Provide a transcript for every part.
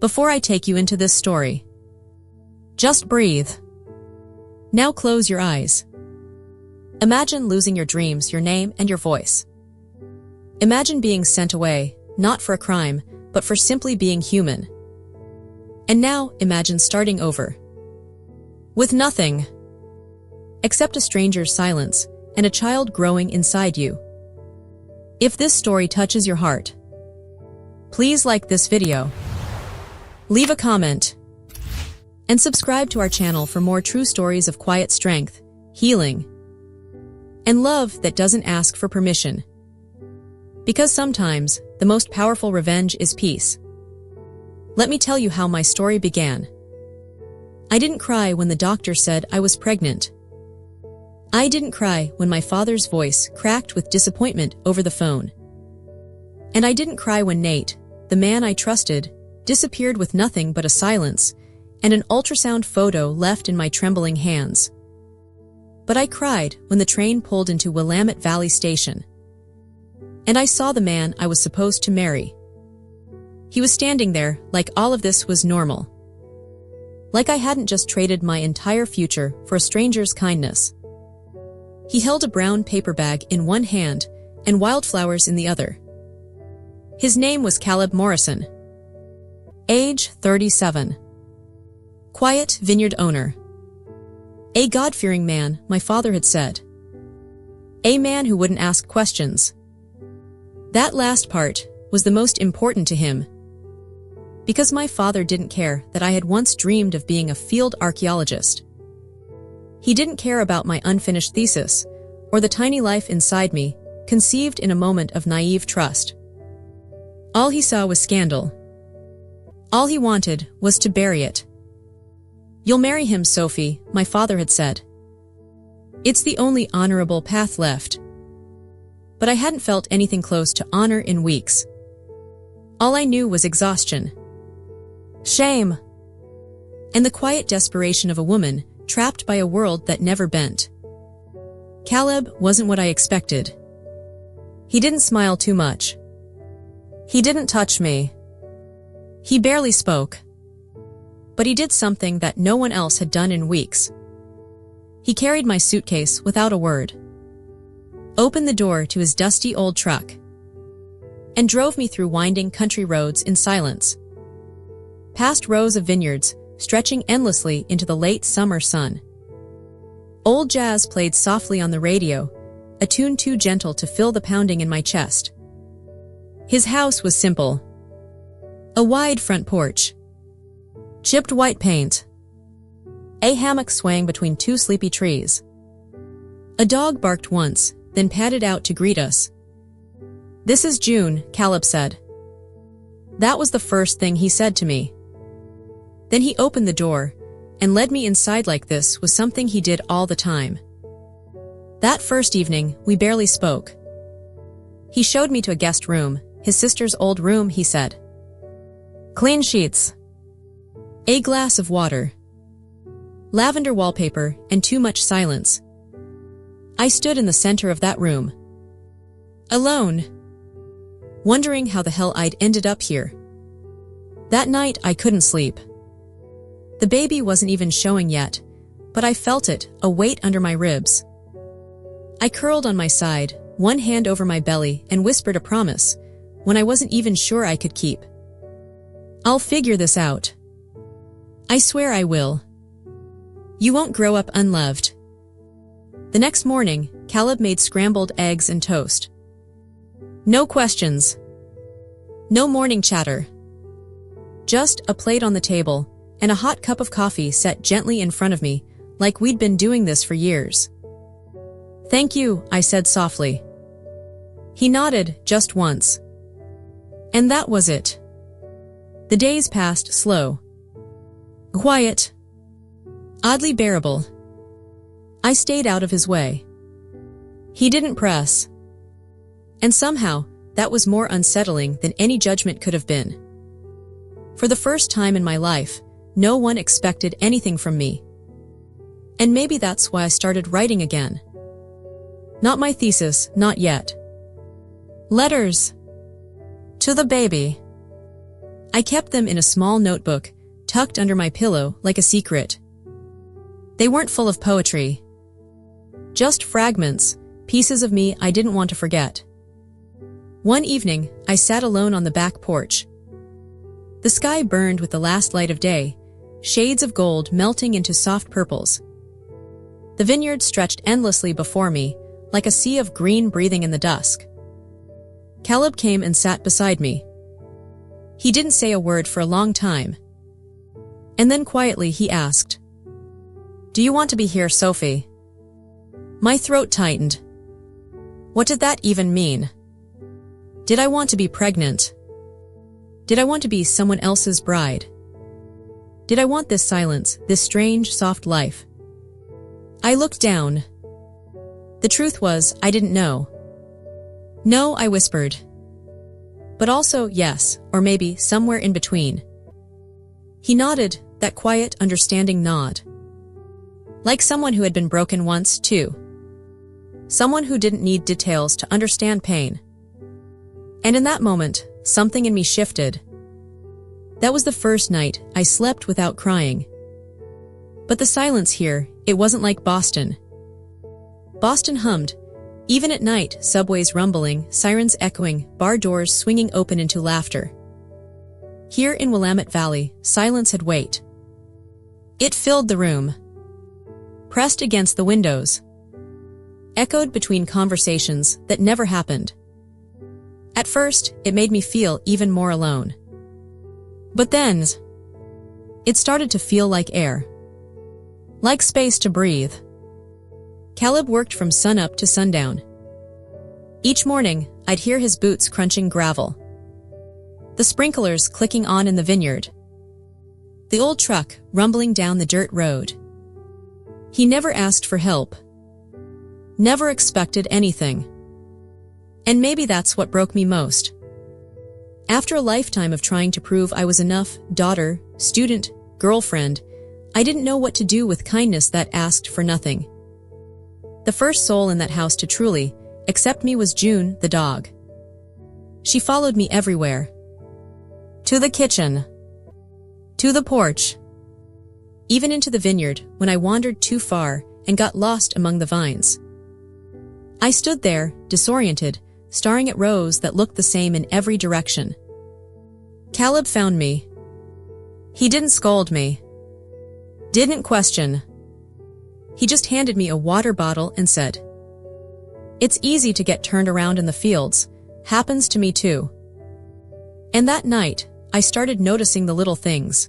Before I take you into this story, just breathe. Now close your eyes. Imagine losing your dreams, your name, and your voice. Imagine being sent away, not for a crime, but for simply being human. And now imagine starting over. With nothing except a stranger's silence and a child growing inside you. If this story touches your heart, please like this video, leave a comment, and subscribe to our channel for more true stories of quiet strength, healing, and love that doesn't ask for permission. Because sometimes, the most powerful revenge is peace. Let me tell you how my story began. I didn't cry when the doctor said I was pregnant. I didn't cry when my father's voice cracked with disappointment over the phone. And I didn't cry when Nate, the man I trusted, disappeared with nothing but a silence and an ultrasound photo left in my trembling hands. But I cried when the train pulled into Willamette Valley Station. And I saw the man I was supposed to marry. He was standing there like all of this was normal. Like I hadn't just traded my entire future for a stranger's kindness. He held a brown paper bag in one hand and wildflowers in the other. His name was Caleb Morrison. Age 37. Quiet vineyard owner. A God-fearing man, my father had said. A man who wouldn't ask questions. That last part was the most important to him. Because my father didn't care that I had once dreamed of being a field archaeologist. He didn't care about my unfinished thesis, or the tiny life inside me, conceived in a moment of naive trust. All he saw was scandal. All he wanted was to bury it. You'll marry him, Sophie, my father had said. It's the only honorable path left. But I hadn't felt anything close to honor in weeks. All I knew was exhaustion, shame, and the quiet desperation of a woman trapped by a world that never bent. Caleb wasn't what I expected. He didn't smile too much. He didn't touch me. He barely spoke. But he did something that no one else had done in weeks. He carried my suitcase without a word, opened the door to his dusty old truck, and drove me through winding country roads in silence. Past rows of vineyards, stretching endlessly into the late summer sun. Old jazz played softly on the radio, a tune too gentle to fill the pounding in my chest. His house was simple. A wide front porch, chipped white paint, a hammock swaying between two sleepy trees. A dog barked once, then padded out to greet us. "This is June," Caleb said. That was the first thing he said to me. Then he opened the door and led me inside like this was something he did all the time. That first evening, we barely spoke. He showed me to a guest room, his sister's old room, he said. Clean sheets, a glass of water, lavender wallpaper, and too much silence. I stood in the center of that room, alone, wondering how the hell I'd ended up here. That night, I couldn't sleep. The baby wasn't even showing yet, but I felt it, a weight under my ribs. I curled on my side, one hand over my belly, and whispered a promise, when I wasn't even sure I could keep. I'll figure this out. I swear I will. You won't grow up unloved. The next morning, Caleb made scrambled eggs and toast. No questions. No morning chatter. Just a plate on the table, and a hot cup of coffee set gently in front of me, like we'd been doing this for years. Thank you, I said softly. He nodded just once. And that was it. The days passed slow. Quiet. Oddly bearable. I stayed out of his way. He didn't press. And somehow, that was more unsettling than any judgment could have been. For the first time in my life, no one expected anything from me. And maybe that's why I started writing again. Not my thesis, not yet. Letters. To the baby. I kept them in a small notebook, tucked under my pillow like a secret. They weren't full of poetry. Just fragments, pieces of me I didn't want to forget. One evening, I sat alone on the back porch. The sky burned with the last light of day, shades of gold melting into soft purples. The vineyard stretched endlessly before me, like a sea of green breathing in the dusk. Caleb came and sat beside me. He didn't say a word for a long time. And then quietly he asked, "Do you want to be here, Sophie?" My throat tightened. What did that even mean? Did I want to be pregnant? Did I want to be someone else's bride? Did I want this silence, this strange, soft life? I looked down. The truth was, I didn't know. No, I whispered. But also, yes, or maybe somewhere in between. He nodded, that quiet, understanding nod. Like someone who had been broken once, too. Someone who didn't need details to understand pain. And in that moment, something in me shifted. That was the first night I slept without crying. But the silence here, it wasn't like Boston. Boston hummed. Even at night, subways rumbling, sirens echoing, bar doors swinging open into laughter. Here in Willamette Valley, silence had weight. It filled the room. Pressed against the windows. Echoed between conversations that never happened. At first, it made me feel even more alone. But then, it started to feel like air. Like space to breathe. Caleb worked from sunup to sundown. Each morning, I'd hear his boots crunching gravel. The sprinklers clicking on in the vineyard. The old truck rumbling down the dirt road. He never asked for help. Never expected anything. And maybe that's what broke me most. After a lifetime of trying to prove I was enough, daughter, student, girlfriend, I didn't know what to do with kindness that asked for nothing. The first soul in that house to truly accept me was June, the dog. She followed me everywhere. To the kitchen. To the porch. Even into the vineyard when I wandered too far and got lost among the vines. I stood there, disoriented, staring at rows that looked the same in every direction. Caleb found me. He didn't scold me. Didn't question. He just handed me a water bottle and said, "It's easy to get turned around in the fields. Happens to me too." And that night, I started noticing the little things.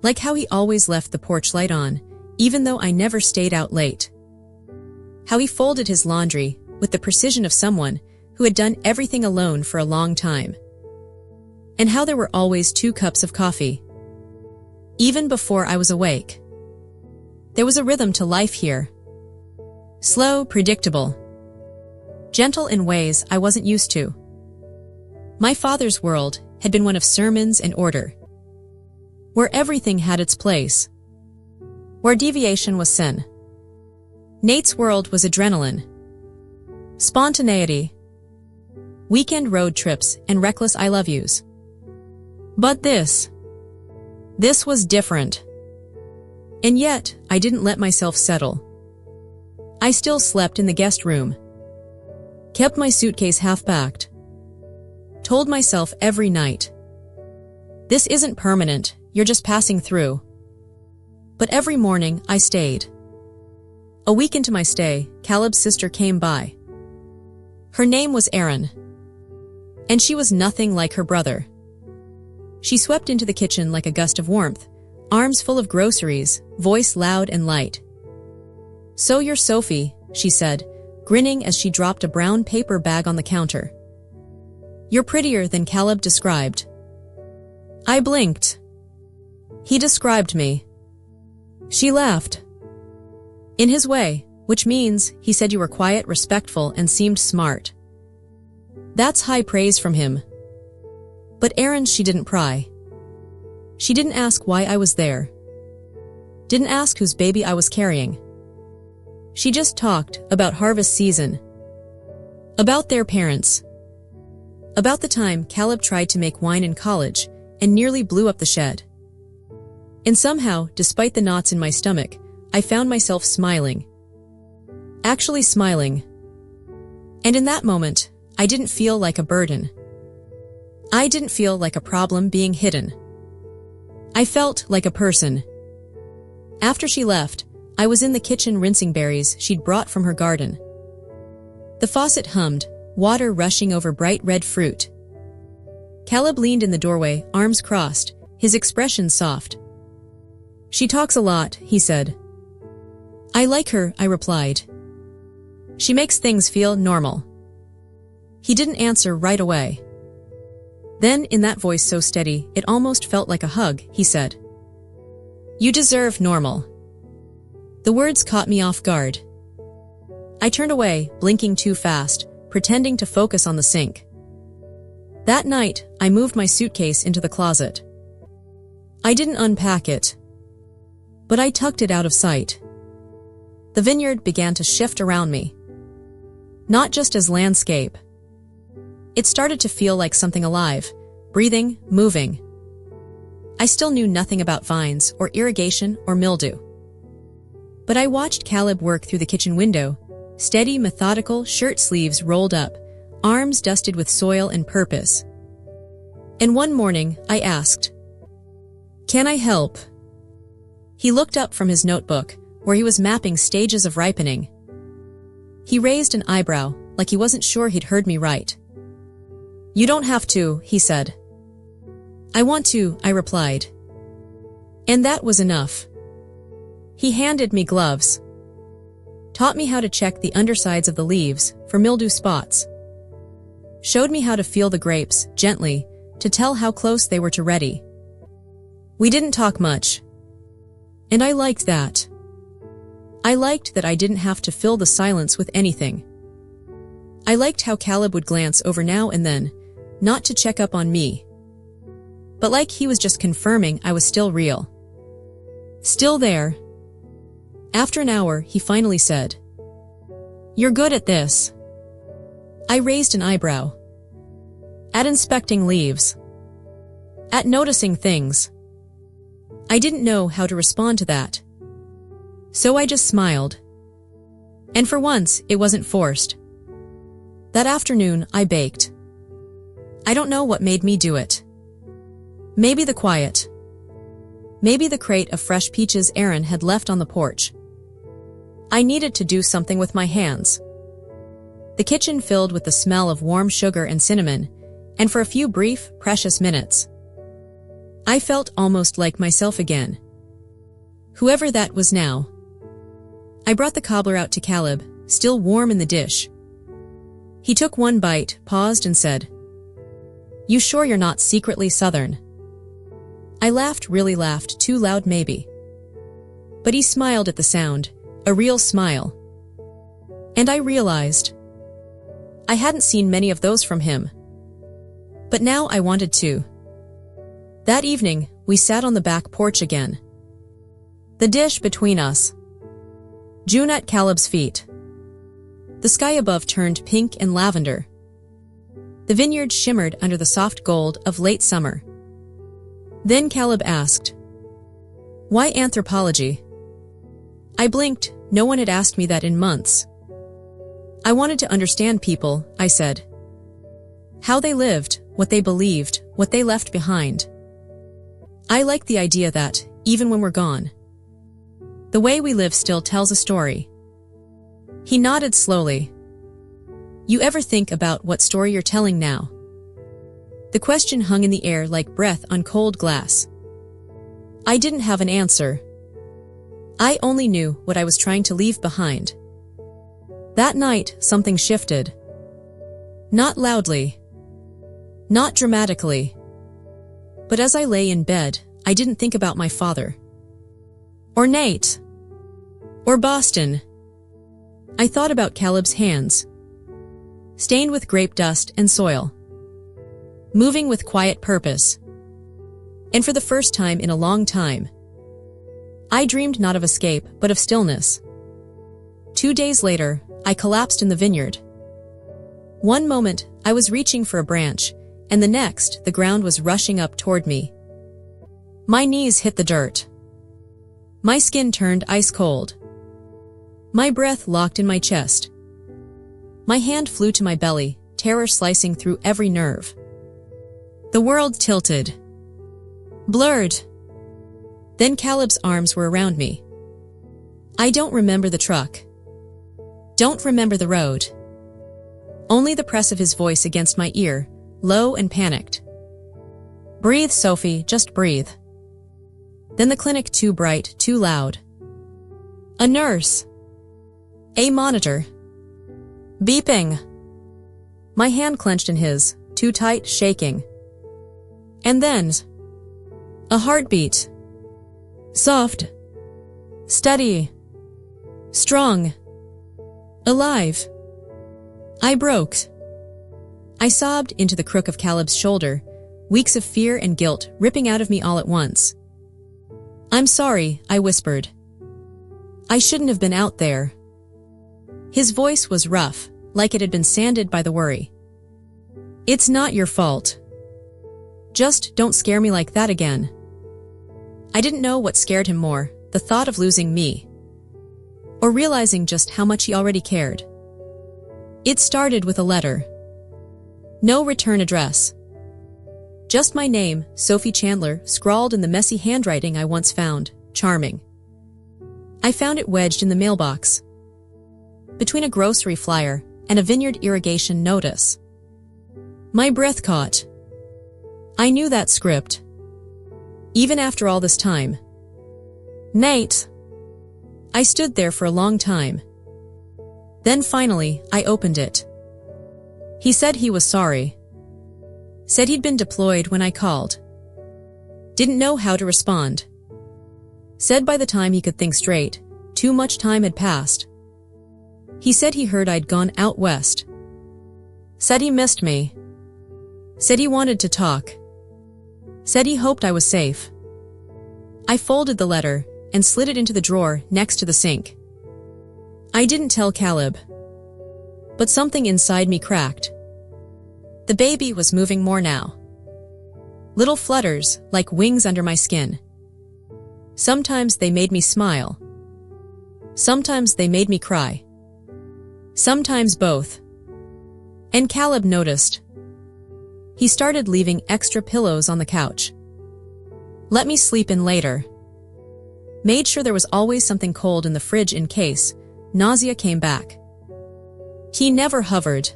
Like how he always left the porch light on, even though I never stayed out late. How he folded his laundry with the precision of someone who had done everything alone for a long time. And how there were always 2 cups of coffee. Even before I was awake. There was a rhythm to life here. Slow, predictable. Gentle in ways I wasn't used to. My father's world had been one of sermons and order. Where everything had its place. Where deviation was sin. Nate's world was adrenaline. Spontaneity. Weekend road trips and reckless I love yous. But this was different. And yet, I didn't let myself settle. I still slept in the guest room. Kept my suitcase half-packed. Told myself every night, "This isn't permanent, you're just passing through." But every morning, I stayed. A week into my stay, Caleb's sister came by. Her name was Erin. And she was nothing like her brother. She swept into the kitchen like a gust of warmth, arms full of groceries, voice loud and light. "So you're Sophie," she said, grinning as she dropped a brown paper bag on the counter. "You're prettier than Caleb described." I blinked. He described me. She laughed. In his way, which means he said you were quiet, respectful, and seemed smart. That's high praise from him. But Erin, she didn't pry. She didn't ask why I was there. Didn't ask whose baby I was carrying. She just talked about harvest season. About their parents. About the time Caleb tried to make wine in college and nearly blew up the shed. And somehow, despite the knots in my stomach, I found myself smiling. Actually smiling. And in that moment, I didn't feel like a burden. I didn't feel like a problem being hidden. I felt like a person. After she left, I was in the kitchen rinsing berries she'd brought from her garden. The faucet hummed, water rushing over bright red fruit. Caleb leaned in the doorway, arms crossed, his expression soft. "She talks a lot," he said. "I like her," I replied. "She makes things feel normal." He didn't answer right away. Then, in that voice so steady, it almost felt like a hug, he said, "You deserve normal." The words caught me off guard. I turned away, blinking too fast, pretending to focus on the sink. That night, I moved my suitcase into the closet. I didn't unpack it, but I tucked it out of sight. The vineyard began to shift around me. Not just as landscape. It started to feel like something alive, breathing, moving. I still knew nothing about vines or irrigation or mildew. But I watched Caleb work through the kitchen window, steady, methodical, shirt sleeves rolled up, arms dusted with soil and purpose. And one morning, I asked, "Can I help?" He looked up from his notebook, where he was mapping stages of ripening. He raised an eyebrow, like he wasn't sure he'd heard me right. "You don't have to," he said. "I want to," I replied. And that was enough. He handed me gloves. Taught me how to check the undersides of the leaves for mildew spots. Showed me how to feel the grapes, gently, to tell how close they were to ready. We didn't talk much. And I liked that. I liked that I didn't have to fill the silence with anything. I liked how Caleb would glance over now and then, not to check up on me, but like he was just confirming I was still real. Still there. After an hour, he finally said, "You're good at this." I raised an eyebrow. At inspecting leaves. At noticing things. I didn't know how to respond to that. So I just smiled. And for once, it wasn't forced. That afternoon, I baked. I don't know what made me do it. Maybe the quiet. Maybe the crate of fresh peaches Aaron had left on the porch. I needed to do something with my hands. The kitchen filled with the smell of warm sugar and cinnamon, and for a few brief, precious minutes, I felt almost like myself again. Whoever that was now. I brought the cobbler out to Caleb, still warm in the dish. He took one bite, paused and said, "You sure you're not secretly Southern?" I laughed, really laughed, too loud maybe. But he smiled at the sound, a real smile. And I realized I hadn't seen many of those from him. But now I wanted to. That evening, we sat on the back porch again. The dish between us. June at Caleb's feet. The sky above turned pink and lavender. The vineyard shimmered under the soft gold of late summer. Then Caleb asked, "Why anthropology?" I blinked. No one had asked me that in months. I wanted to understand people, I said. How they lived, what they believed, what they left behind. I like the idea that, even when we're gone, the way we live still tells a story. He nodded slowly. You ever think about what story you're telling now? The question hung in the air like breath on cold glass. I didn't have an answer. I only knew what I was trying to leave behind. That night, something shifted. Not loudly. Not dramatically. But as I lay in bed, I didn't think about my father. Or Nate. Or Boston. I thought about Caleb's hands. Stained with grape dust and soil. Moving with quiet purpose. And for the first time in a long time, I dreamed not of escape, but of stillness. 2 days later, I collapsed in the vineyard. One moment, I was reaching for a branch, and the next, the ground was rushing up toward me. My knees hit the dirt. My skin turned ice cold. My breath locked in my chest. My hand flew to my belly, terror slicing through every nerve. The world tilted. Blurred. Then Caleb's arms were around me. I don't remember the truck. Don't remember the road. Only the press of his voice against my ear, low and panicked. Breathe, Sophie, just breathe. Then the clinic, too bright, too loud. A nurse. A monitor. Beeping. My hand clenched in his, too tight, shaking. And then, a heartbeat. Soft. Steady. Strong. Alive. I broke. I sobbed into the crook of Caleb's shoulder, weeks of fear and guilt ripping out of me all at once. I'm sorry, I whispered. I shouldn't have been out there. His voice was rough, like it had been sanded by the worry. It's not your fault. Just don't scare me like that again. I didn't know what scared him more, the thought of losing me, or realizing just how much he already cared. It started with a letter. No return address. Just my name, Sophie Chandler, scrawled in the messy handwriting I once found, charming. I found it wedged in the mailbox, between a grocery flyer and a vineyard irrigation notice. My breath caught. I knew that script. Even after all this time. Nate. I stood there for a long time. Then finally, I opened it. He said he was sorry. Said he'd been deployed when I called. Didn't know how to respond. Said by the time he could think straight, too much time had passed. He said he heard I'd gone out west. Said he missed me. Said he wanted to talk. Said he hoped I was safe. I folded the letter and slid it into the drawer next to the sink. I didn't tell Caleb. But something inside me cracked. The baby was moving more now. Little flutters, like wings under my skin. Sometimes they made me smile. Sometimes they made me cry. Sometimes both. And Caleb noticed. He started leaving extra pillows on the couch. Let me sleep in later. Made sure there was always something cold in the fridge in case nausea came back. He never hovered.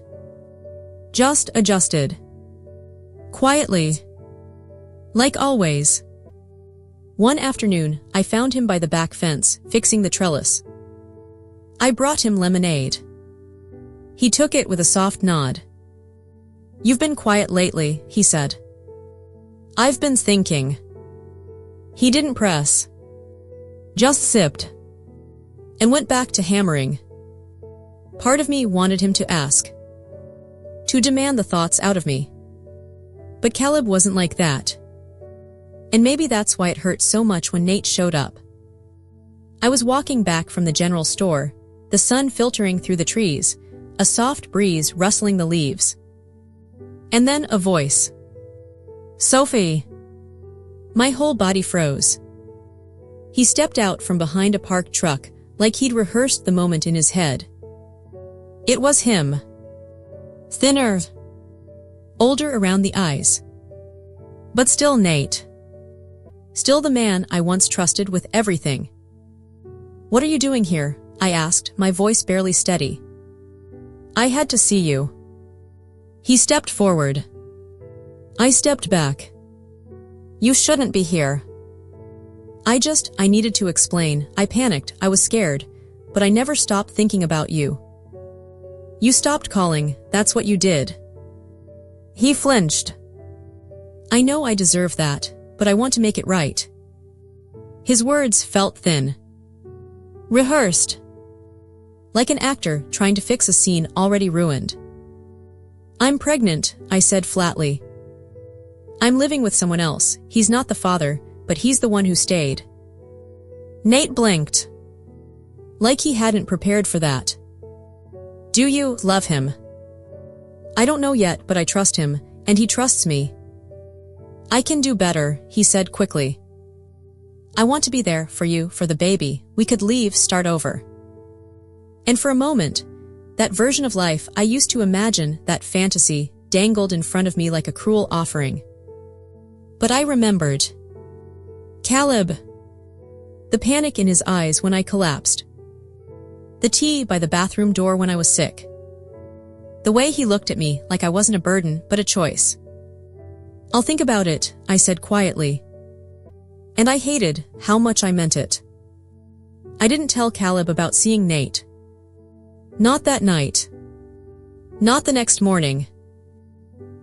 Just adjusted. Quietly. Like always. One afternoon, I found him by the back fence, fixing the trellis. I brought him lemonade. He took it with a soft nod. You've been quiet lately, he said. I've been thinking. He didn't press. Just sipped. And went back to hammering. Part of me wanted him to ask. To demand the thoughts out of me. But Caleb wasn't like that. And maybe that's why it hurt so much when Nate showed up. I was walking back from the general store, the sun filtering through the trees, a soft breeze rustling the leaves. And then a voice. Sophie. My whole body froze. He stepped out from behind a parked truck, like he'd rehearsed the moment in his head. It was him. Thinner. Older around the eyes. But still Nate. Still the man I once trusted with everything. What are you doing here? I asked, my voice barely steady. I had to see you. He stepped forward. I stepped back. You shouldn't be here. I needed to explain. I panicked, I was scared, but I never stopped thinking about you. You stopped calling, that's what you did. He flinched. I know I deserve that, but I want to make it right. His words felt thin. Rehearsed. Like an actor trying to fix a scene already ruined. I'm pregnant, I said flatly. I'm living with someone else. He's not the father, but he's the one who stayed. Nate blinked. Like he hadn't prepared for that. Do you love him? I don't know yet, but I trust him, and he trusts me. I can do better, he said quickly. I want to be there for you, for the baby. We could leave, start over. And for a moment, that version of life I used to imagine, that fantasy, dangled in front of me like a cruel offering. But I remembered. Caleb. The panic in his eyes when I collapsed. The tea by the bathroom door when I was sick. The way he looked at me like I wasn't a burden but a choice. I'll think about it, I said quietly. And I hated how much I meant it. I didn't tell Caleb about seeing Nate. Not that night. Not the next morning.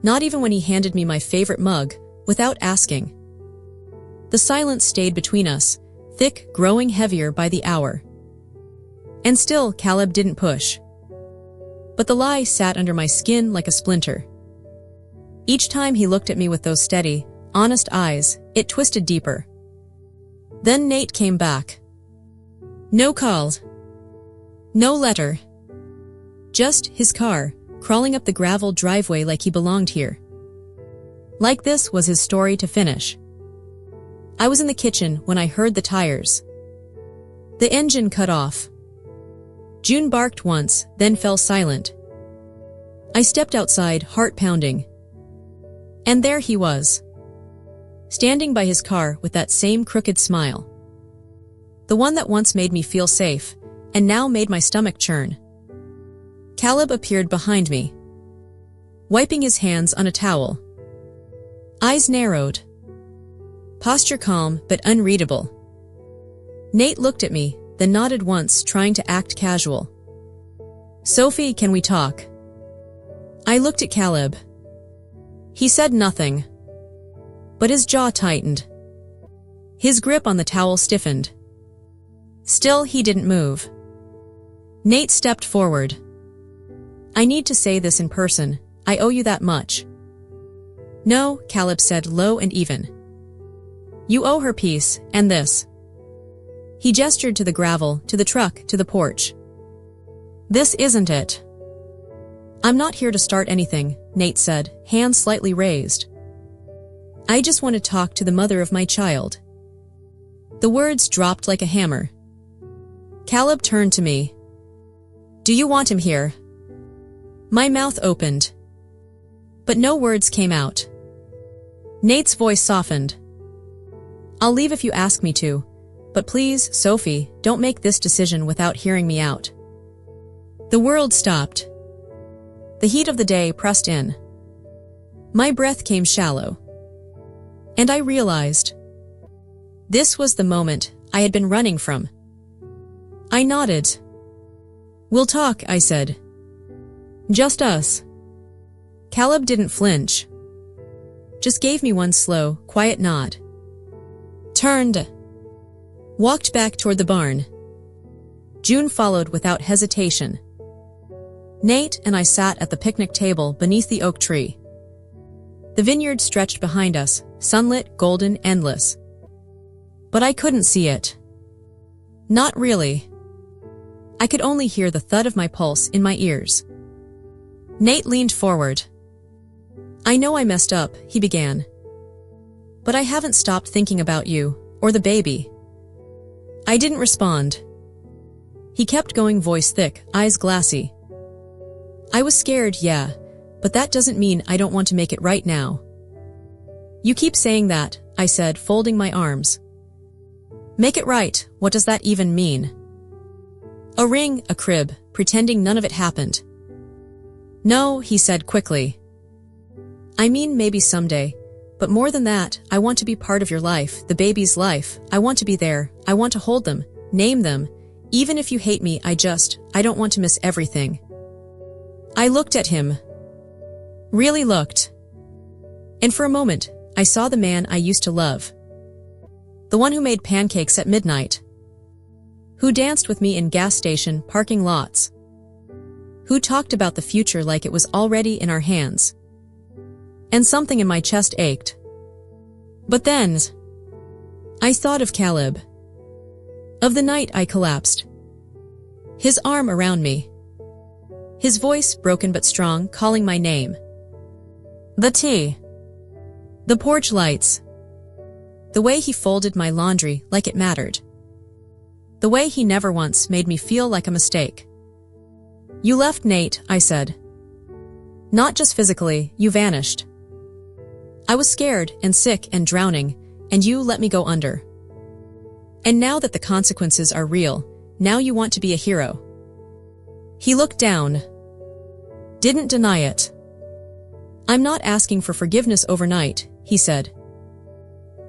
Not even when he handed me my favorite mug, without asking. The silence stayed between us, thick, growing heavier by the hour. And still, Caleb didn't push. But the lie sat under my skin like a splinter. Each time he looked at me with those steady, honest eyes, it twisted deeper. Then Nate came back. No call. No letter. Just his car, crawling up the gravel driveway like he belonged here. Like this was his story to finish. I was in the kitchen when I heard the tires. The engine cut off. June barked once, then fell silent. I stepped outside, heart pounding. And there he was. Standing by his car with that same crooked smile. The one that once made me feel safe, and now made my stomach churn. Caleb appeared behind me, wiping his hands on a towel. Eyes narrowed. Posture calm but unreadable. Nate looked at me, then nodded once, trying to act casual. Sophie, can we talk? I looked at Caleb. He said nothing. But his jaw tightened. His grip on the towel stiffened. Still, he didn't move. Nate stepped forward. I need to say this in person. I owe you that much. No, Caleb said, low and even. You owe her peace, and this. He gestured to the gravel, to the truck, to the porch. This isn't it. I'm not here to start anything, Nate said, hands slightly raised. I just want to talk to the mother of my child. The words dropped like a hammer. Caleb turned to me. Do you want him here? My mouth opened. But no words came out. Nate's voice softened. I'll leave if you ask me to, but please, Sophie, don't make this decision without hearing me out. The world stopped. The heat of the day pressed in. My breath came shallow. And I realized. This was the moment I had been running from. I nodded. We'll talk, I said. Just us. Caleb didn't flinch. Just gave me one slow, quiet nod. Turned. Walked back toward the barn. June followed without hesitation. Nate and I sat at the picnic table beneath the oak tree. The vineyard stretched behind us, sunlit, golden, endless. But I couldn't see it. Not really. I could only hear the thud of my pulse in my ears. Nate leaned forward. I know I messed up, he began. But I haven't stopped thinking about you, or the baby. I didn't respond. He kept going, voice thick, eyes glassy. I was scared, yeah, but that doesn't mean I don't want to make it right now. You keep saying that, I said, folding my arms. Make it right, what does that even mean? A ring, a crib, pretending none of it happened. No, he said quickly. I mean maybe someday, but more than that, I want to be part of your life, the baby's life. I want to be there, I want to hold them, name them. Even if you hate me, I don't want to miss everything. I looked at him. Really looked. And for a moment, I saw the man I used to love. The one who made pancakes at midnight. Who danced with me in gas station parking lots. Who talked about the future like it was already in our hands. And something in my chest ached. But then, I thought of Caleb. Of the night I collapsed. His arm around me. His voice, broken but strong, calling my name. The tea. The porch lights. The way he folded my laundry like it mattered. The way he never once made me feel like a mistake. You left, Nate, I said. Not just physically, you vanished. I was scared and sick and drowning, and you let me go under. And now that the consequences are real, now you want to be a hero. He looked down. Didn't deny it. I'm not asking for forgiveness overnight, he said.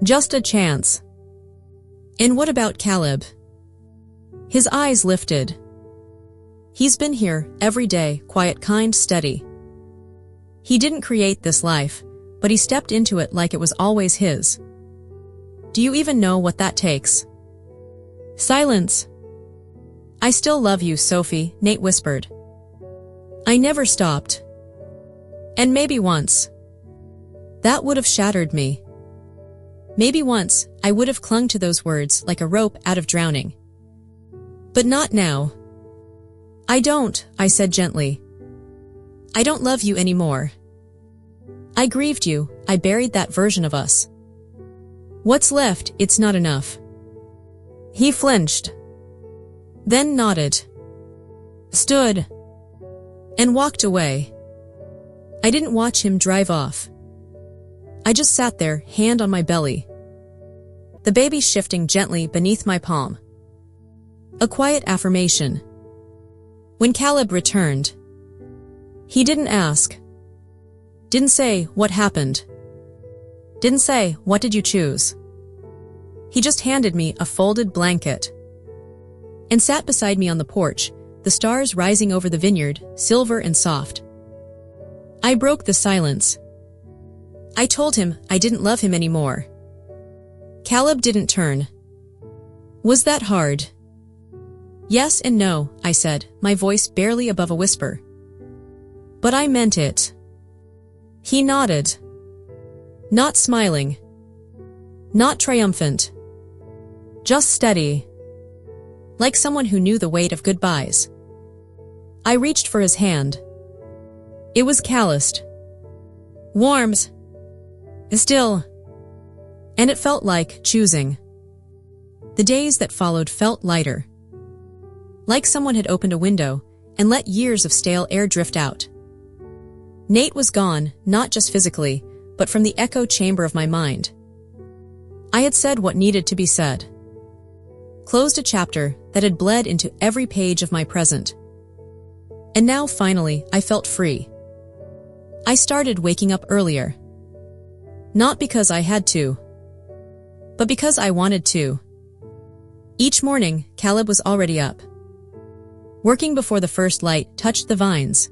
Just a chance. And what about Caleb? His eyes lifted. He's been here every day, quiet, kind, steady. He didn't create this life, but he stepped into it like it was always his. Do you even know what that takes? Silence. I still love you, Sophie, Nate whispered. I never stopped. And maybe once. That would have shattered me. Maybe once, I would have clung to those words like a rope out of drowning. But not now. I don't, I said gently. I don't love you anymore. I grieved you, I buried that version of us. What's left, it's not enough. He flinched. Then nodded. Stood. And walked away. I didn't watch him drive off. I just sat there, hand on my belly. The baby shifting gently beneath my palm. A quiet affirmation. When Caleb returned, he didn't ask. Didn't say, what happened? Didn't say, what did you choose? He just handed me a folded blanket and sat beside me on the porch, the stars rising over the vineyard, silver and soft. I broke the silence. I told him I didn't love him anymore. Caleb didn't turn. Was that hard? Yes and no, I said, my voice barely above a whisper. But I meant it. He nodded. Not smiling. Not triumphant. Just steady. Like someone who knew the weight of goodbyes. I reached for his hand. It was calloused. Warm. Still. And it felt like choosing. The days that followed felt lighter. Like someone had opened a window and let years of stale air drift out. Nate was gone, not just physically, but from the echo chamber of my mind. I had said what needed to be said. Closed a chapter that had bled into every page of my present. And now, finally, I felt free. I started waking up earlier. Not because I had to, but because I wanted to. Each morning, Caleb was already up. Working before the first light touched the vines.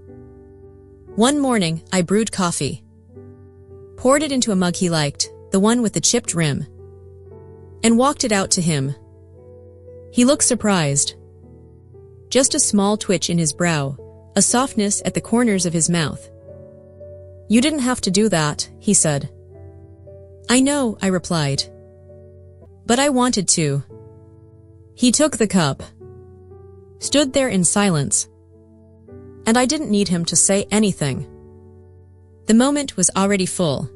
One morning, I brewed coffee. Poured it into a mug he liked, the one with the chipped rim. And walked it out to him. He looked surprised. Just a small twitch in his brow, a softness at the corners of his mouth. You didn't have to do that, he said. I know, I replied. But I wanted to. He took the cup. Stood there in silence. And I didn't need him to say anything. The moment was already full.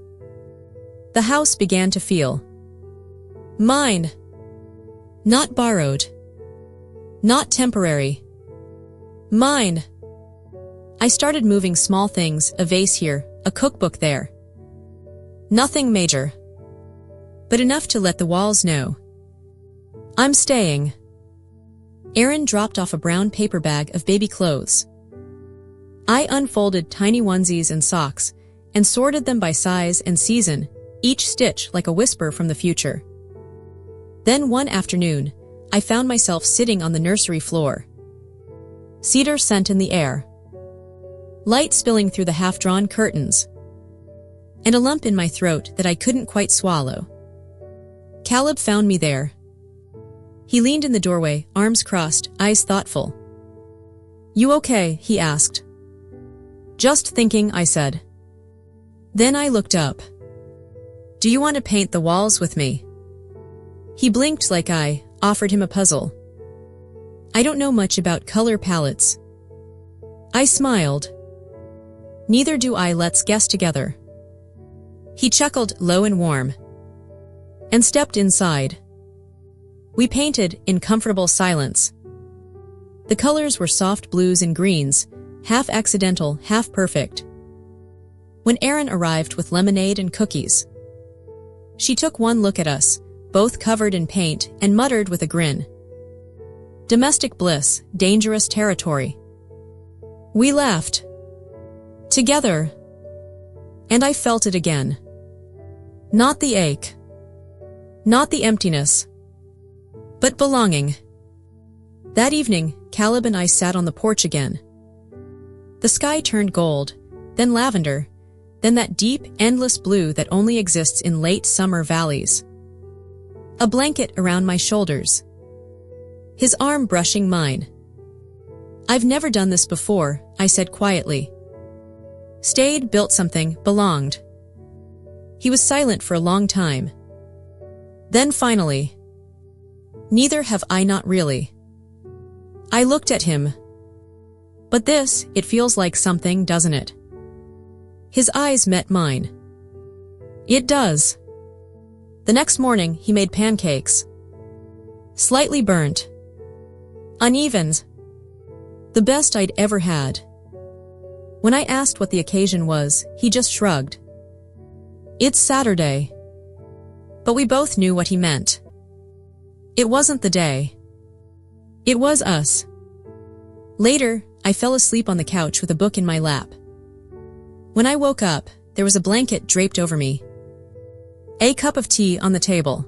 The house began to feel mine. Not borrowed. Not temporary. Mine. I started moving small things, a vase here, a cookbook there. Nothing major. But enough to let the walls know. I'm staying. Aaron dropped off a brown paper bag of baby clothes. I unfolded tiny onesies and socks and sorted them by size and season, each stitch like a whisper from the future. Then one afternoon, I found myself sitting on the nursery floor. Cedar scent in the air. Light spilling through the half-drawn curtains. And a lump in my throat that I couldn't quite swallow. Caleb found me there. He leaned in the doorway, arms crossed, eyes thoughtful. You okay? He asked. Just thinking, I said. Then I looked up. Do you want to paint the walls with me? He blinked like I offered him a puzzle. I don't know much about color palettes. I smiled. Neither do I, let's guess together. He chuckled low and warm and stepped inside. We painted in comfortable silence. The colors were soft blues and greens, half accidental, half perfect. When Erin arrived with lemonade and cookies, she took one look at us, both covered in paint, and muttered with a grin, "Domestic bliss, dangerous territory." We laughed together, and I felt it again. Not the ache, not the emptiness, but belonging. That evening, Caleb and I sat on the porch again. The sky turned gold, then lavender, then that deep, endless blue that only exists in late summer valleys. A blanket around my shoulders, his arm brushing mine. "I've never done this before," I said quietly. "Stayed, built something, belonged." He was silent for a long time. Then finally, "Neither have I, not really." I looked at him. "But this, it feels like something, doesn't it?" His eyes met mine. "It does." The next morning, he made pancakes. Slightly burnt. Uneven. The best I'd ever had. When I asked what the occasion was, he just shrugged. "It's Saturday." But we both knew what he meant. It wasn't the day. It was us. Later, I fell asleep on the couch with a book in my lap. When I woke up, there was a blanket draped over me, a cup of tea on the table,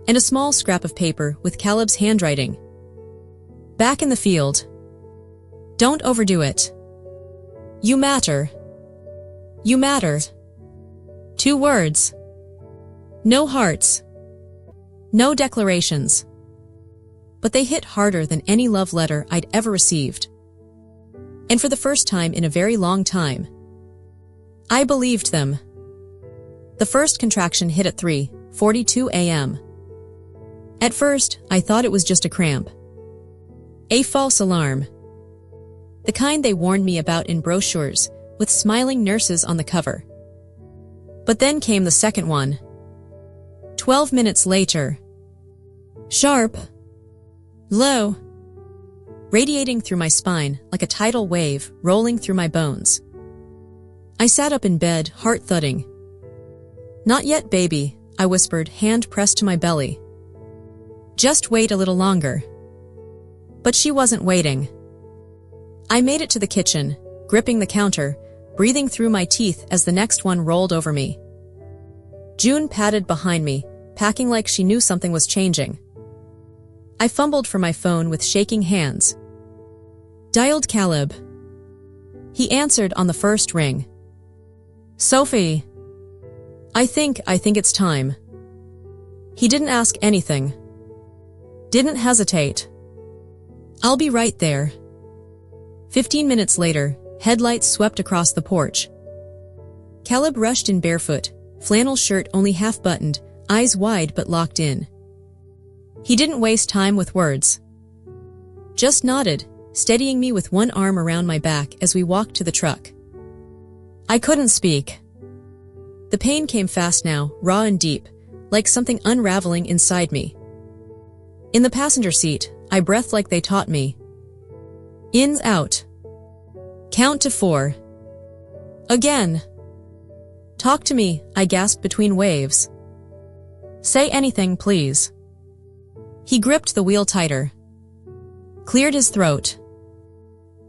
and a small scrap of paper with Caleb's handwriting. "Back in the field. Don't overdo it. You matter. You matter." 2 words. No hearts. No declarations. But they hit harder than any love letter I'd ever received. And for the first time in a very long time, I believed them. The first contraction hit at 3:42 a.m. At first, I thought it was just a cramp. A false alarm. The kind they warned me about in brochures, with smiling nurses on the cover. But then came the second one. 12 minutes later. Sharp. Low. Radiating through my spine like a tidal wave rolling through my bones. I sat up in bed, heart thudding. "Not yet, baby," I whispered, hand pressed to my belly. "Just wait a little longer." But she wasn't waiting. I made it to the kitchen, gripping the counter, breathing through my teeth as the next one rolled over me. June padded behind me, packing like she knew something was changing. I fumbled for my phone with shaking hands. Dialed Caleb. He answered on the first ring. "Sophie. I think it's time." He didn't ask anything. Didn't hesitate. "I'll be right there." 15 minutes later, headlights swept across the porch. Caleb rushed in barefoot, flannel shirt only half buttoned, eyes wide but locked in. He didn't waste time with words. Just nodded, steadying me with one arm around my back as we walked to the truck. I couldn't speak. The pain came fast now, raw and deep, like something unraveling inside me. In the passenger seat, I breathed like they taught me. In, out. Count to 4. Again. "Talk to me," I gasped between waves. "Say anything, please." He gripped the wheel tighter. Cleared his throat.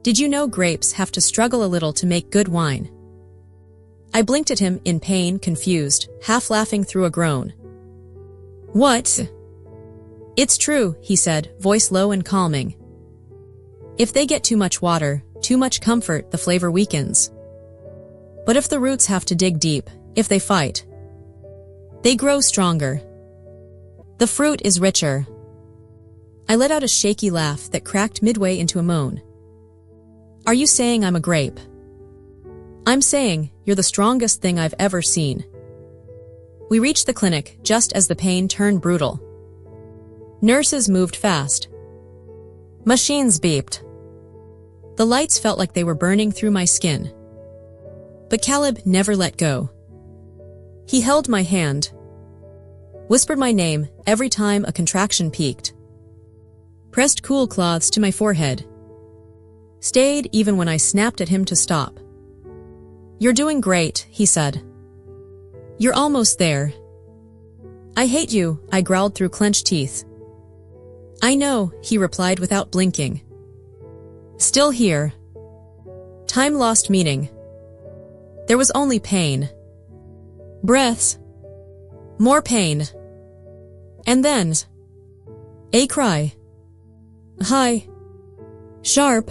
"Did you know grapes have to struggle a little to make good wine?" I blinked at him in pain, confused, half laughing through a groan. "What?" "It's true," he said, voice low and calming. "If they get too much water, too much comfort, the flavor weakens. But if the roots have to dig deep, if they fight, they grow stronger. The fruit is richer." I let out a shaky laugh that cracked midway into a moan. "Are you saying I'm a grape?" "I'm saying you're the strongest thing I've ever seen." We reached the clinic just as the pain turned brutal. Nurses moved fast. Machines beeped. The lights felt like they were burning through my skin. But Caleb never let go. He held my hand, whispered my name every time a contraction peaked, pressed cool cloths to my forehead, stayed even when I snapped at him to stop. "You're doing great," he said. "You're almost there." "I hate you," I growled through clenched teeth. "I know," he replied without blinking. "Still here." Time lost meaning. There was only pain. Breaths. More pain. And then a cry. High. Sharp.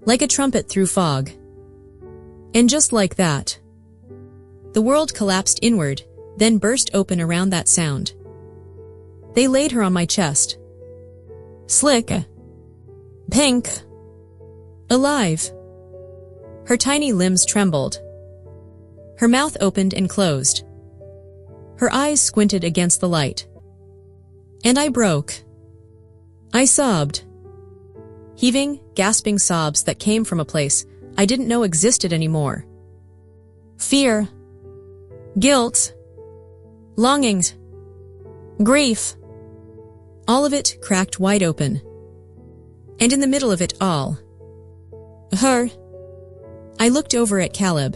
Like a trumpet through fog. And just like that, the world collapsed inward, then burst open around that sound. They laid her on my chest. Slick. Pink. Alive. Her tiny limbs trembled. Her mouth opened and closed. Her eyes squinted against the light. And I broke. I sobbed. Heaving, gasping sobs that came from a place I didn't know existed anymore. Fear. Guilt. Longings. Grief. All of it cracked wide open. And in the middle of it all, her. I looked over at Caleb.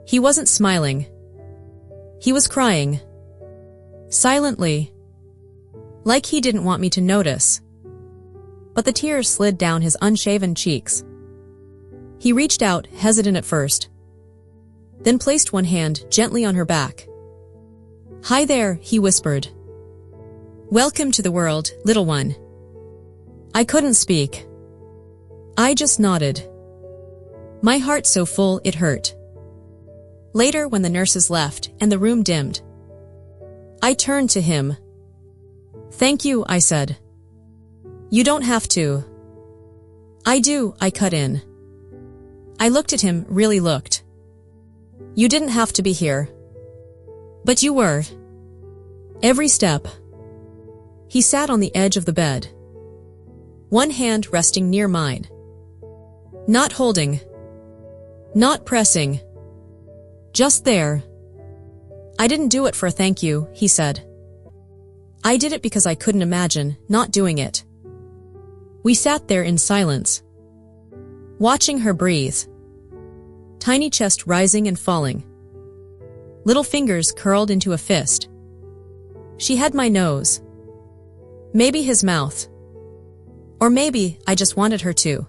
He wasn't smiling. He was crying. Silently. Like he didn't want me to notice. But the tears slid down his unshaven cheeks. He reached out, hesitant at first, then placed one hand gently on her back. "Hi there," he whispered. "Welcome to the world, little one." I couldn't speak. I just nodded. My heart so full it hurt. Later, when the nurses left and the room dimmed, I turned to him. "Thank you," I said. "You don't have to." "I do," I cut in. I looked at him, really looked. "You didn't have to be here." "But you were." Every step. He sat on the edge of the bed, one hand resting near mine. Not holding. Not pressing. Just there. "I didn't do it for a thank you," he said. "I did it because I couldn't imagine not doing it." We sat there in silence, watching her breathe. Tiny chest rising and falling. Little fingers curled into a fist. She had my nose. Maybe his mouth. Or maybe I just wanted her to.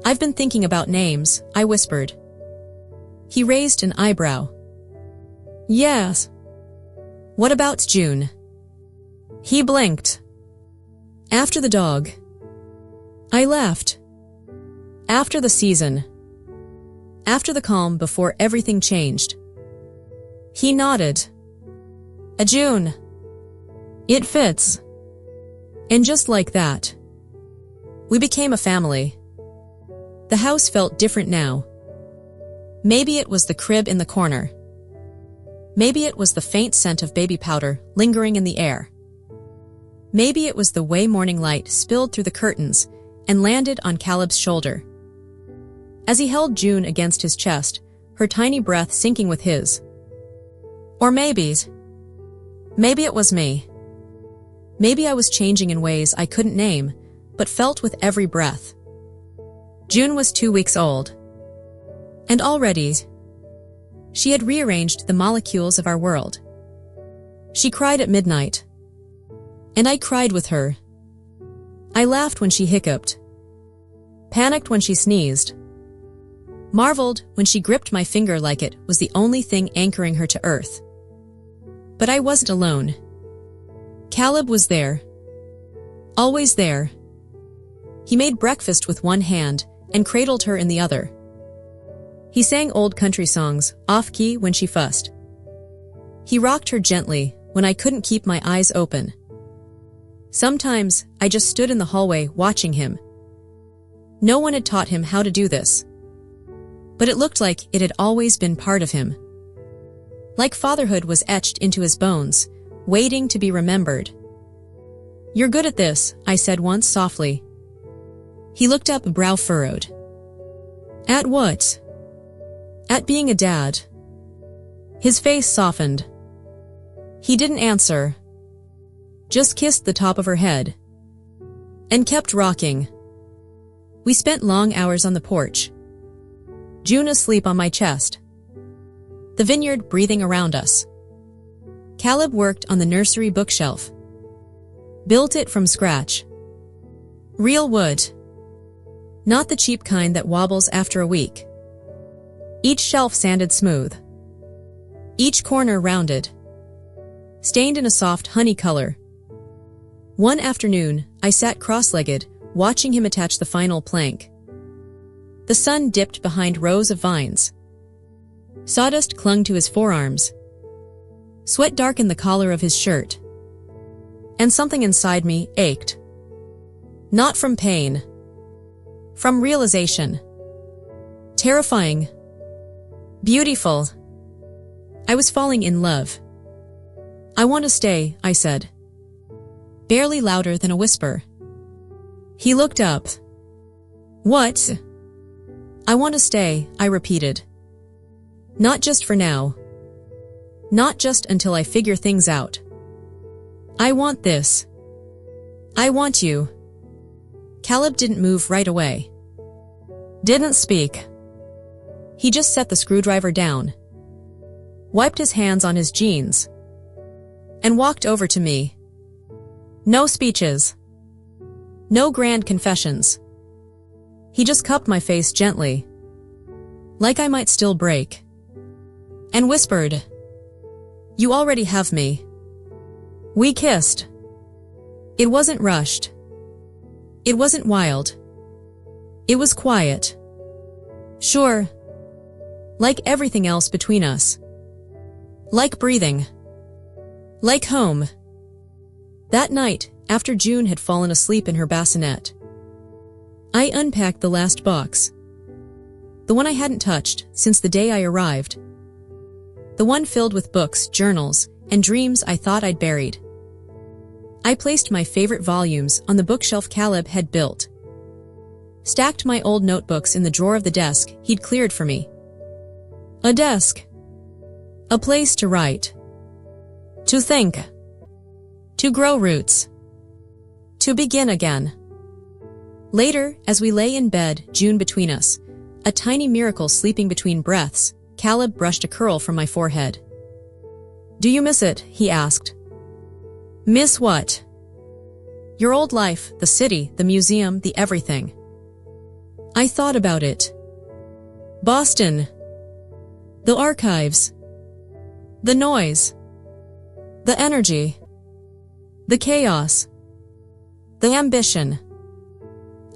"I've been thinking about names," I whispered. He raised an eyebrow. "Yes." "What about June?" He blinked. "After the dog." I laughed. "After the season." After the calm before everything changed. He nodded. "A June. It fits." And just like that, we became a family. The house felt different now. Maybe it was the crib in the corner. Maybe it was the faint scent of baby powder lingering in the air. Maybe it was the way morning light spilled through the curtains and landed on Caleb's shoulder. As he held June against his chest, her tiny breath syncing with his. Or maybe it was me. Maybe I was changing in ways I couldn't name, but felt with every breath. June was 2 weeks old. And already, she had rearranged the molecules of our world. She cried at midnight. And I cried with her. I laughed when she hiccuped. Panicked when she sneezed. Marveled when she gripped my finger like it was the only thing anchoring her to earth. But I wasn't alone. Caleb was there. Always there. He made breakfast with one hand and cradled her in the other. He sang old country songs, off-key when she fussed. He rocked her gently when I couldn't keep my eyes open. Sometimes I just stood in the hallway watching him. No one had taught him how to do this. But it looked like it had always been part of him. Like fatherhood was etched into his bones, waiting to be remembered. "You're good at this," I said once softly. He looked up, brow furrowed. "At what?" "At being a dad." His face softened. He didn't answer. Just kissed the top of her head. And kept rocking. We spent long hours on the porch. June asleep on my chest. The vineyard breathing around us. Caleb worked on the nursery bookshelf. Built it from scratch. Real wood. Not the cheap kind that wobbles after a week. Each shelf sanded smooth. Each corner rounded. Stained in a soft honey color. One afternoon, I sat cross-legged, watching him attach the final plank. The sun dipped behind rows of vines. Sawdust clung to his forearms. Sweat darkened the collar of his shirt. And something inside me ached. Not from pain. From realization. Terrifying. Beautiful. I was falling in love. I want to stay, I said. Barely louder than a whisper. He looked up. What? I want to stay, I repeated. Not just for now. Not just until I figure things out. I want this. I want you. Caleb didn't move right away. Didn't speak. He just set the screwdriver down. Wiped his hands on his jeans. And walked over to me. No speeches. No grand confessions. He just cupped my face gently. Like I might still break. And whispered. You already have me. We kissed. It wasn't rushed. It wasn't wild. It was quiet. Sure. Like everything else between us. Like breathing. Like home. That night, after June had fallen asleep in her bassinet, I unpacked the last box. The one I hadn't touched since the day I arrived. The one filled with books, journals, and dreams I thought I'd buried. I placed my favorite volumes on the bookshelf Caleb had built. Stacked my old notebooks in the drawer of the desk he'd cleared for me. A desk. A place to write. To think. To grow roots. To begin again. Later, as we lay in bed, June between us, a tiny miracle sleeping between breaths, Caleb brushed a curl from my forehead. Do you miss it? He asked. Miss what? Your old life, the city, the museum, the everything. I thought about it. Boston. The archives. The noise. The energy. The chaos. The ambition.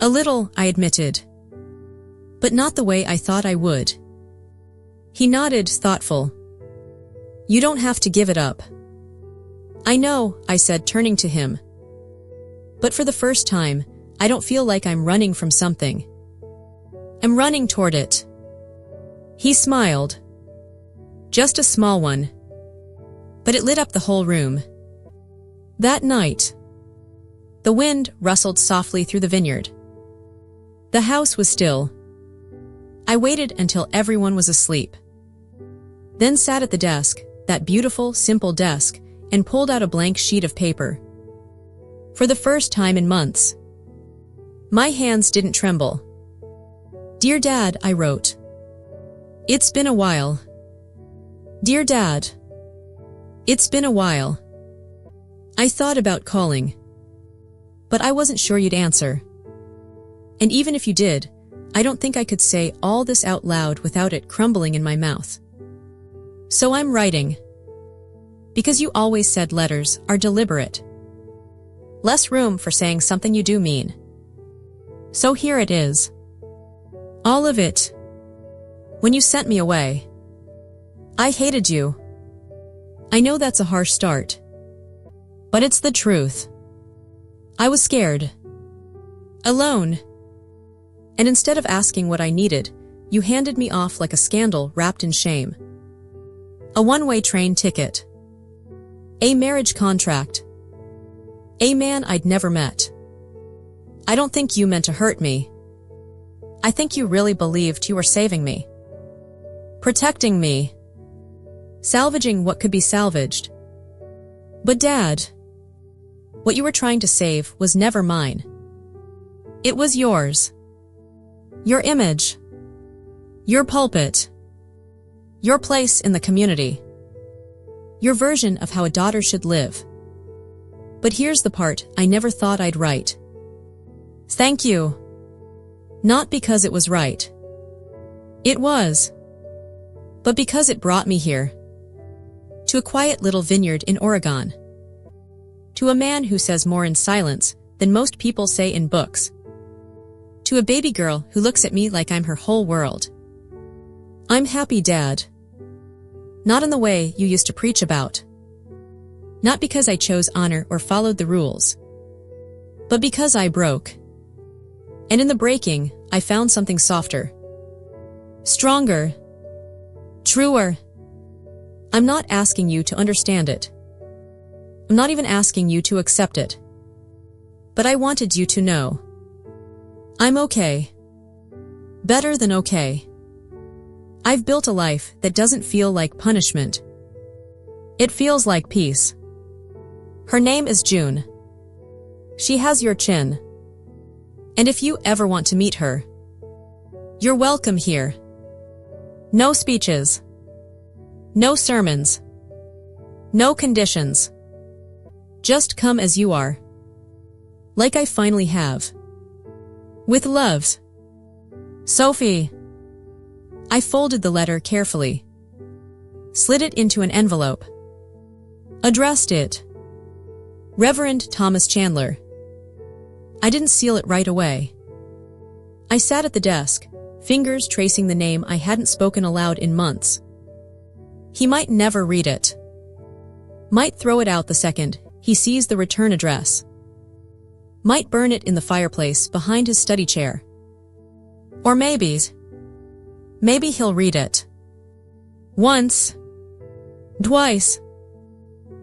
A little, I admitted. But not the way I thought I would. He nodded, thoughtful. You don't have to give it up. I know, I said, turning to him. But for the first time, I don't feel like I'm running from something. I'm running toward it. He smiled. Just a small one. But it lit up the whole room. That night, the wind rustled softly through the vineyard. The house was still. I waited until everyone was asleep. Then sat at the desk, that beautiful, simple desk, and pulled out a blank sheet of paper. For the first time in months. My hands didn't tremble. Dear Dad, I wrote. It's been a while. Dear Dad. It's been a while. I thought about calling. But I wasn't sure you'd answer. And even if you did, I don't think I could say all this out loud without it crumbling in my mouth. So I'm writing. Because you always said letters are deliberate. Less room for saying something you do mean. So here it is. All of it. When you sent me away. I hated you. I know that's a harsh start. But it's the truth. I was scared. Alone. And instead of asking what I needed, you handed me off like a scandal wrapped in shame. A one-way train ticket. A marriage contract. A man I'd never met. I don't think you meant to hurt me. I think you really believed you were saving me. Protecting me. salvaging what could be salvaged. But Dad, what you were trying to save was never mine. It was yours. Your image. Your pulpit. Your place in the community. Your version of how a daughter should live. But here's the part I never thought I'd write. Thank you. Not because it was right. It was. But because it brought me here. To a quiet little vineyard in Oregon. To a man who says more in silence than most people say in books. To a baby girl who looks at me like I'm her whole world. I'm happy, Dad. Not in the way you used to preach about. Not because I chose honor or followed the rules. But because I broke. And in the breaking, I found something softer. Stronger. Truer. I'm not asking you to understand it. I'm not even asking you to accept it. But I wanted you to know. I'm okay. Better than okay. I've built a life that doesn't feel like punishment. It feels like peace. Her name is June. She has your chin. And if you ever want to meet her, you're welcome here. No speeches. No sermons. No conditions. Just come as you are. Like I finally have. With loves. Sophie. I folded the letter carefully. Slid it into an envelope. Addressed it. Reverend Thomas Chandler. I didn't seal it right away. I sat at the desk, fingers tracing the name I hadn't spoken aloud in months. He might never read it. Might throw it out the second he sees the return address. Might burn it in the fireplace behind his study chair. Or maybe he'll read it. Once. Twice.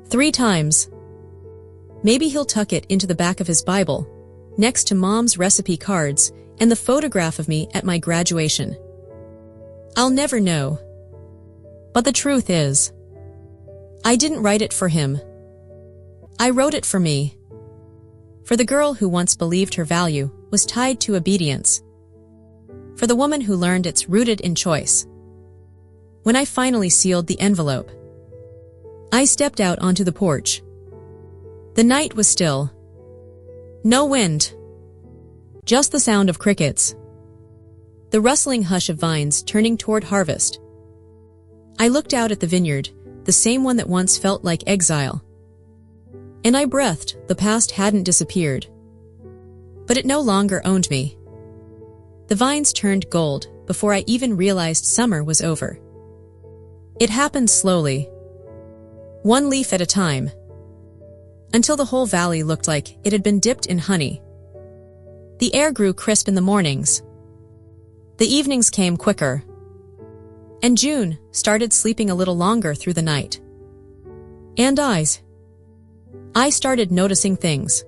3 times. Maybe he'll tuck it into the back of his Bible, next to Mom's recipe cards and the photograph of me at my graduation. I'll never know. But the truth is, I didn't write it for him. I wrote it for me. For the girl who once believed her value was tied to obedience. For the woman who learned it's rooted in choice. When I finally sealed the envelope, I stepped out onto the porch. The night was still. No wind. Just the sound of crickets. The rustling hush of vines turning toward harvest. I looked out at the vineyard, the same one that once felt like exile. And I breathed the past hadn't disappeared. But it no longer owned me. The vines turned gold before I even realized summer was over. It happened slowly. One leaf at a time. Until the whole valley looked like it had been dipped in honey. The air grew crisp in the mornings. The evenings came quicker. And June started sleeping a little longer through the night. And I started noticing things.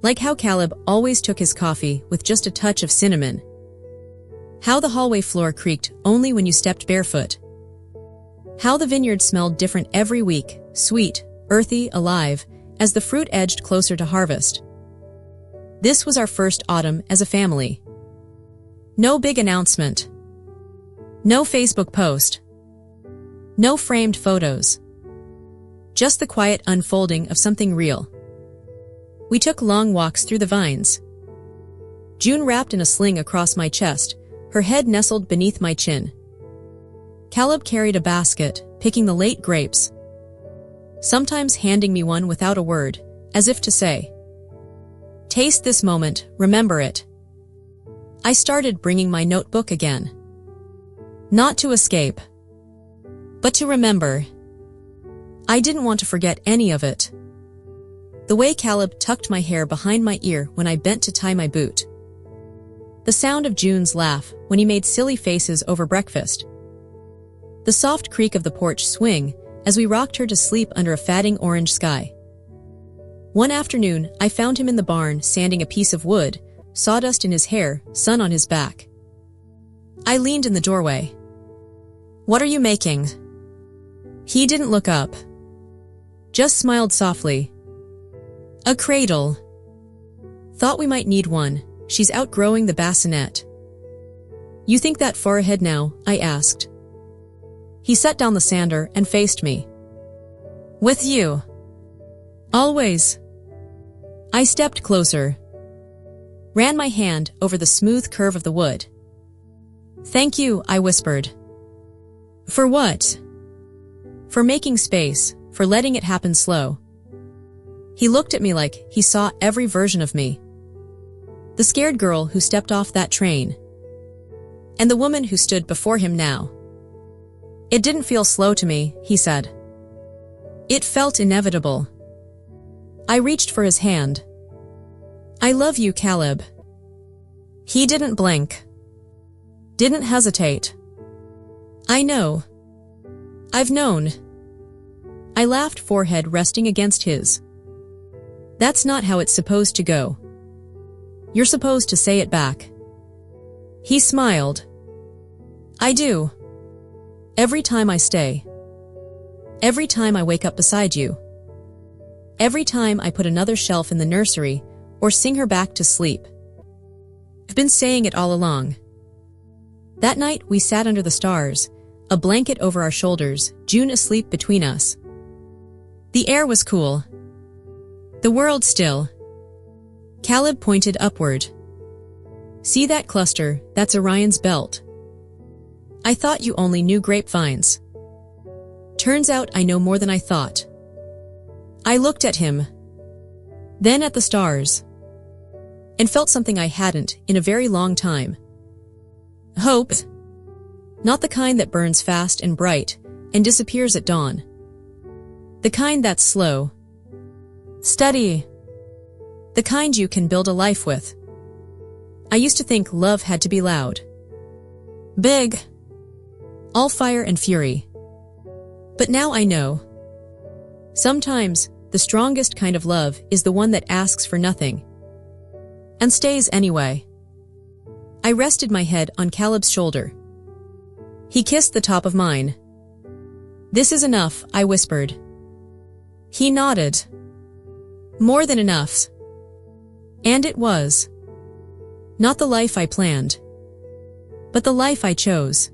Like how Caleb always took his coffee with just a touch of cinnamon. How the hallway floor creaked only when you stepped barefoot. How the vineyard smelled different every week, sweet, earthy, alive, as the fruit edged closer to harvest. This was our first autumn as a family. No big announcement. No Facebook post. No framed photos. Just the quiet unfolding of something real. We took long walks through the vines. June wrapped in a sling across my chest, her head nestled beneath my chin. Caleb carried a basket, picking the late grapes. Sometimes handing me one without a word, as if to say, "Taste this moment, remember it." I started bringing my notebook again. Not to escape, but to remember. I didn't want to forget any of it. The way Caleb tucked my hair behind my ear when I bent to tie my boot. The sound of June's laugh when he made silly faces over breakfast. The soft creak of the porch swing as we rocked her to sleep under a fatting orange sky. One afternoon, I found him in the barn sanding a piece of wood, sawdust in his hair, sun on his back. I leaned in the doorway. "What are you making?" He didn't look up. Just smiled softly. A cradle. Thought we might need one. She's outgrowing the bassinet. You think that far ahead now? I asked. He set down the sander and faced me. With you. Always. I stepped closer. Ran my hand over the smooth curve of the wood. Thank you, I whispered. For what? For making space, for letting it happen slow. He looked at me like he saw every version of me. The scared girl who stepped off that train. And the woman who stood before him now. It didn't feel slow to me, he said. It felt inevitable. I reached for his hand. I love you, Caleb. He didn't blink. Didn't hesitate. I know. I've known. I laughed, forehead resting against his. That's not how it's supposed to go. You're supposed to say it back. He smiled. I do. Every time I stay. Every time I wake up beside you. Every time I put another shelf in the nursery or sing her back to sleep. I've been saying it all along. That night we sat under the stars, a blanket over our shoulders, June asleep between us. The air was cool. The world still. Caleb pointed upward. See that cluster? That's Orion's belt. I thought you only knew grapevines. Turns out I know more than I thought. I looked at him. Then at the stars. And felt something I hadn't in a very long time. Hope. Not the kind that burns fast and bright and disappears at dawn. The kind that's slow. Steady. The kind you can build a life with. I used to think love had to be loud. Big. All fire and fury. But now I know. Sometimes, the strongest kind of love is the one that asks for nothing. And stays anyway. I rested my head on Caleb's shoulder. He kissed the top of mine. This is enough, I whispered. He nodded. More than enough. And it was. Not the life I planned. But the life I chose.